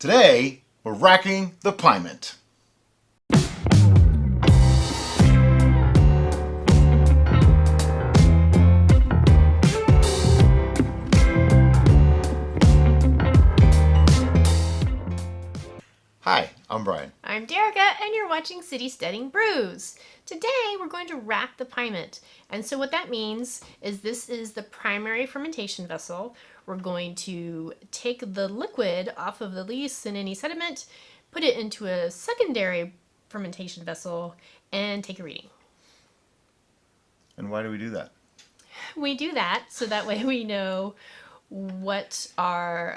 Today, we're racking the Pyment. Hi, I'm Brian. I'm Derica, and you're watching City Steading Brews. Today, we're going to rack the Pyment. And so what that means is this is the primary fermentation vessel. We're going to take the liquid off of the lees and any sediment, put it into a secondary fermentation vessel, and take a reading. And why do we do that? We do that so that way we know what our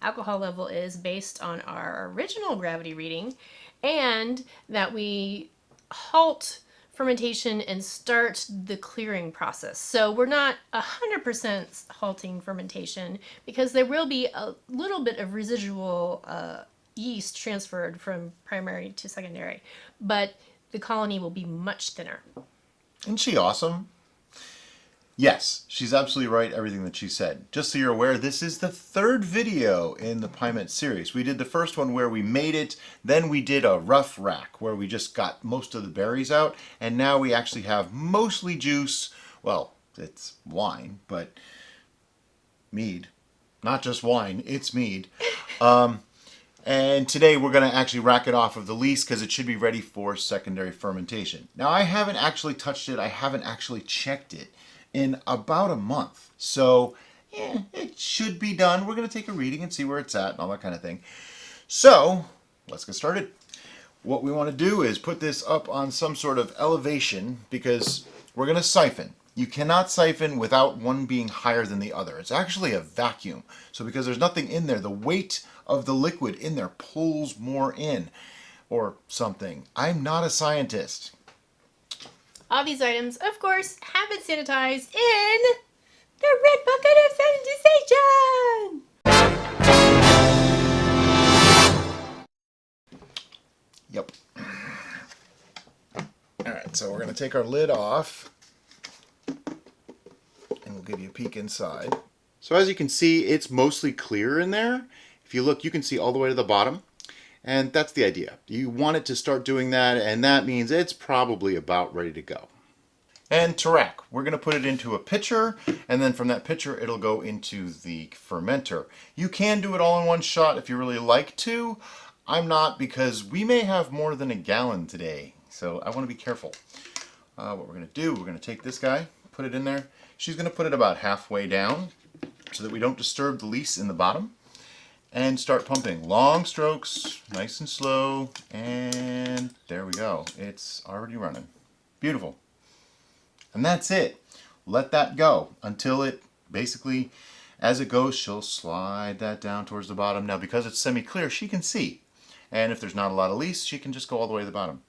alcohol level is based on our original gravity reading, and that we halt fermentation and start the clearing process. So we're not 100% halting fermentation because there will be a little bit of residual yeast transferred from primary to secondary, but the colony will be much thinner. Isn't she awesome? Yes, she's absolutely right, everything that she said. Just so you're aware, this is the third video in the Pyment series. We did the first one where we made it, then we did a rough rack where we just got most of the berries out, and now we actually have mostly juice. Well, it's wine, but mead. Not just wine, it's mead. And today we're going to actually rack it off of the lees because it should be ready for secondary fermentation. Now, I haven't actually touched it. I haven't actually checked it in about a month. So, it should be done. We're going to take a reading and see where it's at and all that kind of thing. So, let's get started. What we want to do is put this up on some sort of elevation because we're going to siphon. You cannot siphon without one being higher than the other. It's actually a vacuum. So because there's nothing in there, the weight of the liquid in there pulls more in or something. I'm not a scientist. All these items, of course, have been sanitized in the Red Bucket of Sanitization! Yep. Alright, so we're going to take our lid off and we'll give you a peek inside. So as you can see, it's mostly clear in there. If you look, you can see all the way to the bottom. And that's the idea. You want it to start doing that, and that means it's probably about ready to go. And to rack, we're going to put it into a pitcher, and then from that pitcher, it'll go into the fermenter. You can do it all in one shot if you really like to. I'm not, because we may have more than a gallon today, so I want to be careful. What we're going to do, we're going to take this guy, put it in there. She's going to put it about halfway down so that we don't disturb the lees in the bottom. And start pumping. Long strokes, nice and slow, and there we go. It's already running. Beautiful. And that's it. Let that go until it basically, as it goes, she'll slide that down towards the bottom. Now, because it's semi-clear, she can see. And if there's not a lot of lees, she can just go all the way to the bottom.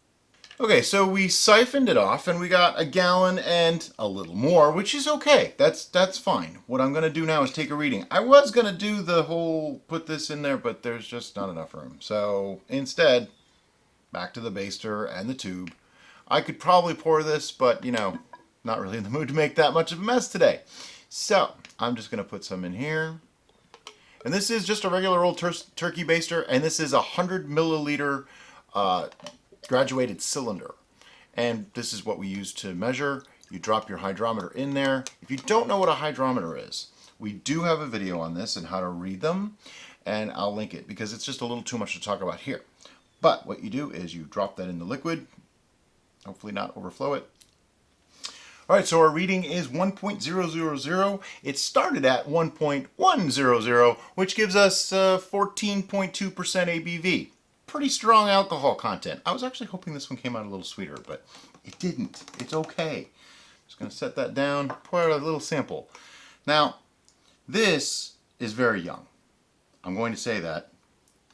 Okay, so we siphoned it off and we got a gallon and a little more, which is okay. That's fine. What I'm going to do now is take a reading. I was going to do the whole put this in there, but there's just not enough room. So instead, back to the baster and the tube. I could probably pour this, but not really in the mood to make that much of a mess today. So I'm just going to put some in here. And this is just a regular old turkey baster, and this is a 100 milliliter graduated cylinder, and this is what we use to measure. You drop your hydrometer in there. If you don't know what a hydrometer is, we do have a video on this and how to read them, and I'll link it because it's just a little too much to talk about here. But what you do is you drop that in the liquid, hopefully not overflow it. All right, so our reading is 1.000. It started at 1.100, which gives us 14.2% ABV. Pretty strong alcohol content. I was actually hoping this one came out a little sweeter, but it didn't. It's okay. Just going to set that down, pour out a little sample. Now, this is very young. I'm going to say that.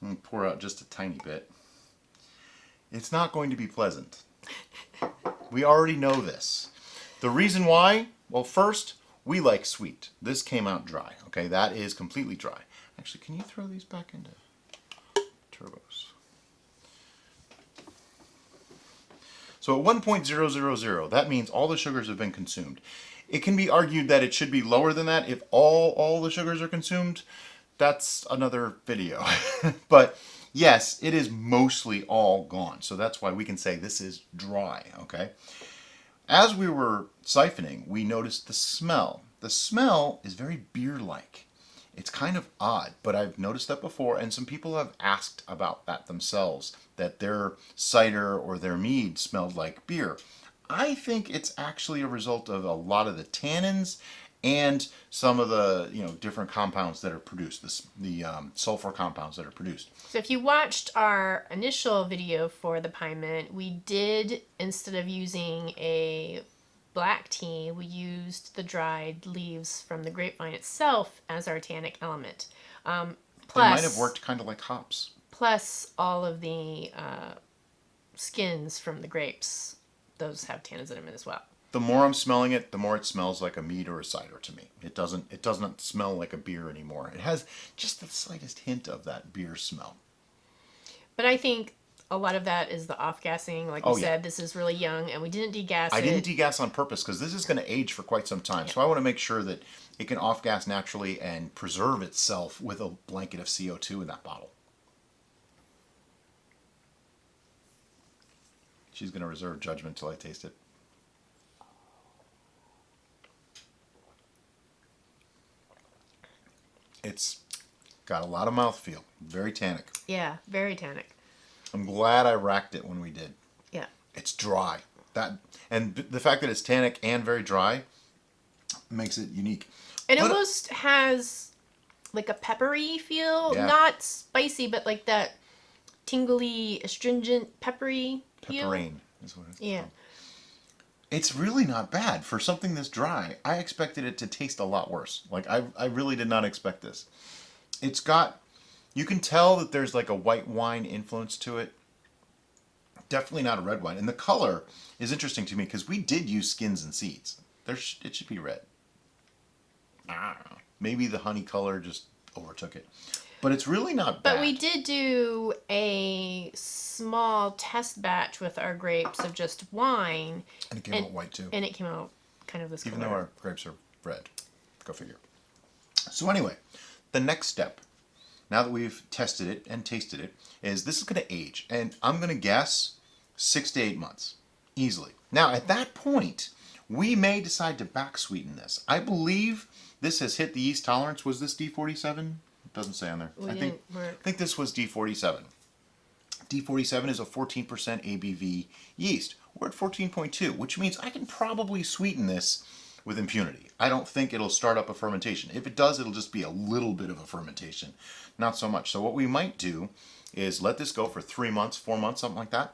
I'm going to pour out just a tiny bit. It's not going to be pleasant. We already know this. The reason why, well, first, we like sweet. This came out dry, okay? That is completely dry. Actually, can you throw these back into turbos? So at 1.000, that means all the sugars have been consumed. It can be argued that it should be lower than that if all the sugars are consumed. that's another video. But yes, it is mostly all gone. So that's why we can say this is dry, okay? As we were siphoning, we noticed the smell. The smell is very beer-like. It's kind of odd, but I've noticed that before, and some people have asked about that themselves, that their cider or their mead smelled like beer. I think it's actually a result of a lot of the tannins and some of the different compounds that are produced, the sulfur compounds that are produced. So if you watched our initial video for the Pyment, we did, instead of using a black tea, we used the dried leaves from the grapevine itself as our tannic element. They might have worked kind of like hops. Plus all of the skins from the grapes. Those have tannins in them as well. The more I'm smelling it, the more it smells like a mead or a cider to me. It doesn't smell like a beer anymore. It has just the slightest hint of that beer smell. But I think a lot of that is the off-gassing. Like we said, this is really young, and we didn't degas it. I didn't degas on purpose because this is going to age for quite some time. Yeah. So I want to make sure that it can off-gas naturally and preserve itself with a blanket of CO2 in that bottle. She's going to reserve judgment till I taste it. It's got a lot of mouthfeel. Very tannic. Yeah, very tannic. I'm glad I racked it when we did. Yeah. It's dry. And the fact that it's tannic and very dry makes it unique. It almost has like a peppery feel. Yeah. Not spicy, but like that tingly, astringent, peppery feel. Pepperine is what it's called. Yeah. It's really not bad for something this dry. I expected it to taste a lot worse. Like I really did not expect this. It's got, you can tell that there's like a white wine influence to it. Definitely not a red wine. And the color is interesting to me because we did use skins and seeds. It should be red. I don't know. Maybe the honey color just overtook it. But it's really not bad. But we did do a small test batch with our grapes of just wine. And it came out white too. And it came out kind of this color. Even though our grapes are red. Go figure. So anyway, the next step, now that we've tested it and tasted it, is this is going to age. And I'm going to guess 6 to 8 months. Easily. Now at that point, we may decide to back sweeten this. I believe this has hit the yeast tolerance. Was this D47? Doesn't say on there. I think this was D47. D47 is a 14% ABV yeast. We're at 14.2, which means I can probably sweeten this with impunity. I don't think it'll start up a fermentation. If it does, it'll just be a little bit of a fermentation. Not so much. So what we might do is let this go for 3 months, 4 months, something like that.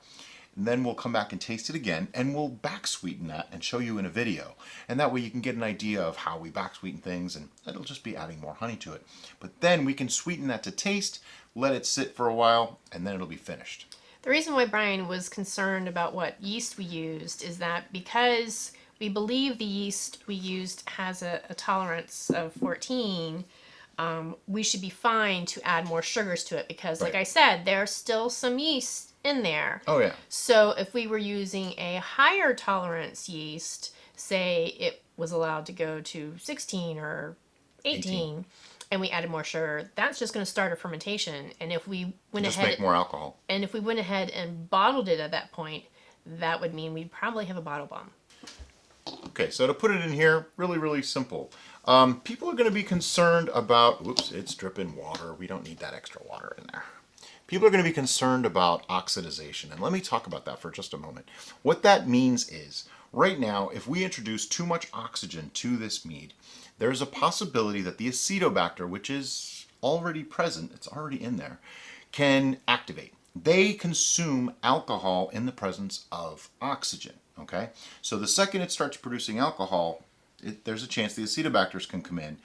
And then we'll come back and taste it again, and we'll back sweeten that and show you in a video. And that way you can get an idea of how we back sweeten things, and it'll just be adding more honey to it. But then we can sweeten that to taste, let it sit for a while, and then it'll be finished. The reason why Brian was concerned about what yeast we used is that because we believe the yeast we used has a tolerance of 14, we should be fine to add more sugars to it because, like I said, there's still some yeast in there. Oh yeah. So if we were using a higher tolerance yeast, say it was allowed to go to 16 or 18. And we added more sugar, that's just going to start a fermentation. And if we went just make more alcohol. And if we went ahead and bottled it at that point, that would mean we'd probably have a bottle bomb. Okay, so to put it in here, really, really simple. People are going to be concerned about, whoops, it's dripping water. We don't need that extra water in there. People are going to be concerned about oxidation. And let me talk about that for just a moment. What that means is, right now, if we introduce too much oxygen to this mead, there's a possibility that the acetobacter, which is already present, it's already in there, can activate. They consume alcohol in the presence of oxygen. Okay? So the second it starts producing alcohol, there's a chance the acetobacters can come in.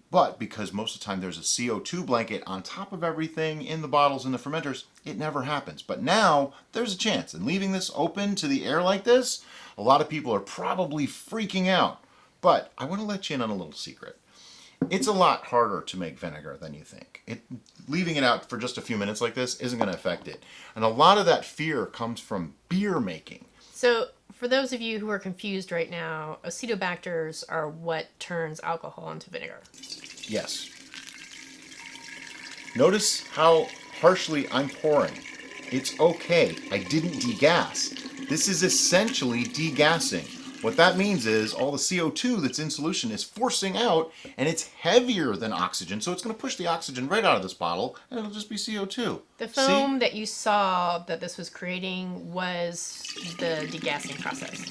But because most of the time there's a CO2 blanket on top of everything in the bottles and the fermenters, it never happens. But now there's a chance. And leaving this open to the air like this, a lot of people are probably freaking out. But I want to let you in on a little secret. It's a lot harder to make vinegar than you think. Leaving it out for just a few minutes like this isn't going to affect it. And a lot of that fear comes from beer making. So for those of you who are confused right now, acetobacters are what turns alcohol into vinegar. Yes. Notice how harshly I'm pouring. It's okay. I didn't degas. This is essentially degassing. What that means is all the CO2 that's in solution is forcing out, and it's heavier than oxygen, so it's going to push the oxygen right out of this bottle, and it'll just be CO2. The See? foam that you saw that this was creating was the degassing process.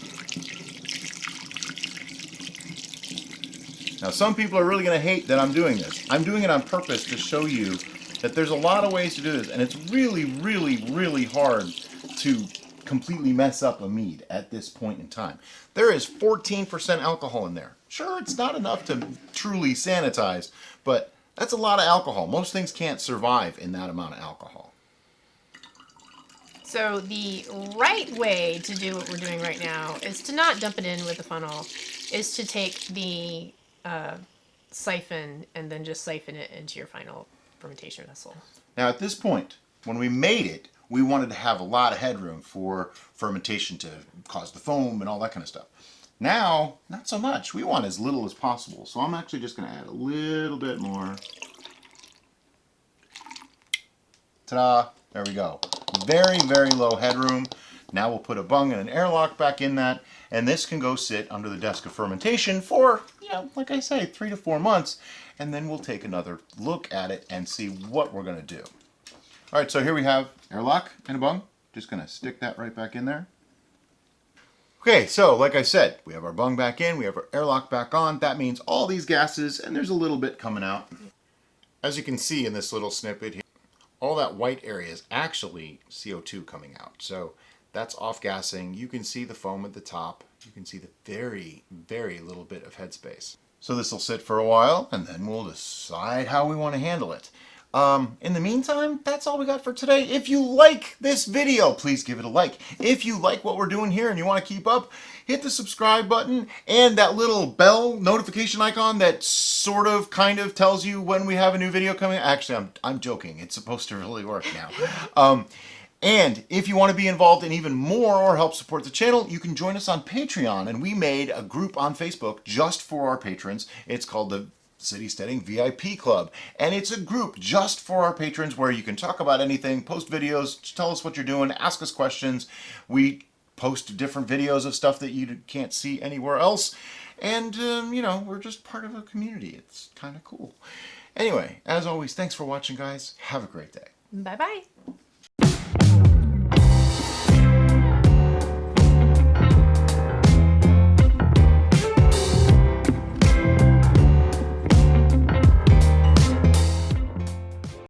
Now, some people are really going to hate that I'm doing this. I'm doing it on purpose to show you that there's a lot of ways to do this, and it's really, really, really hard to completely mess up a mead at this point in time. There is 14% alcohol in there. Sure, it's not enough to truly sanitize, but that's a lot of alcohol. Most things can't survive in that amount of alcohol. So the right way to do what we're doing right now is to not dump it in with the funnel, is to take the siphon and then just siphon it into your final fermentation vessel. Now at this point, when we made it, we wanted to have a lot of headroom for fermentation to cause the foam and all that kind of stuff. Now, not so much. We want as little as possible. So I'm actually just going to add a little bit more. Ta-da! There we go. Very, very low headroom. Now we'll put a bung and an airlock back in that, and this can go sit under the desk of fermentation for, like I say, 3 to 4 months, and then we'll take another look at it and see what we're going to do. All right, so here we have airlock and a bung. Just going to stick that right back in there. Okay, so like I said, we have our bung back in, we have our airlock back on. That means all these gases, and there's a little bit coming out. As you can see in this little snippet here, all that white area is actually CO2 coming out. So that's off-gassing. You can see the foam at the top. You can see the very, very little bit of headspace. So this will sit for a while, and then we'll decide how we want to handle it. In the meantime, that's all we got for today. If you like this video, please give it a like. If you like what we're doing here and you want to keep up, hit the subscribe button and that little bell notification icon that sort of kind of tells you when we have a new video coming. Actually, I'm joking. It's supposed to really work now. And if you want to be involved in even more or help support the channel, you can join us on Patreon. And we made a group on Facebook just for our patrons. It's called the City Steading VIP Club, and it's a group just for our patrons where you can talk about anything, post videos, tell us what you're doing, ask us questions. We post different videos of stuff that you can't see anywhere else, and we're just part of a community. It's kind of cool. Anyway, as always, thanks for watching, guys. Have a great day. Bye-bye.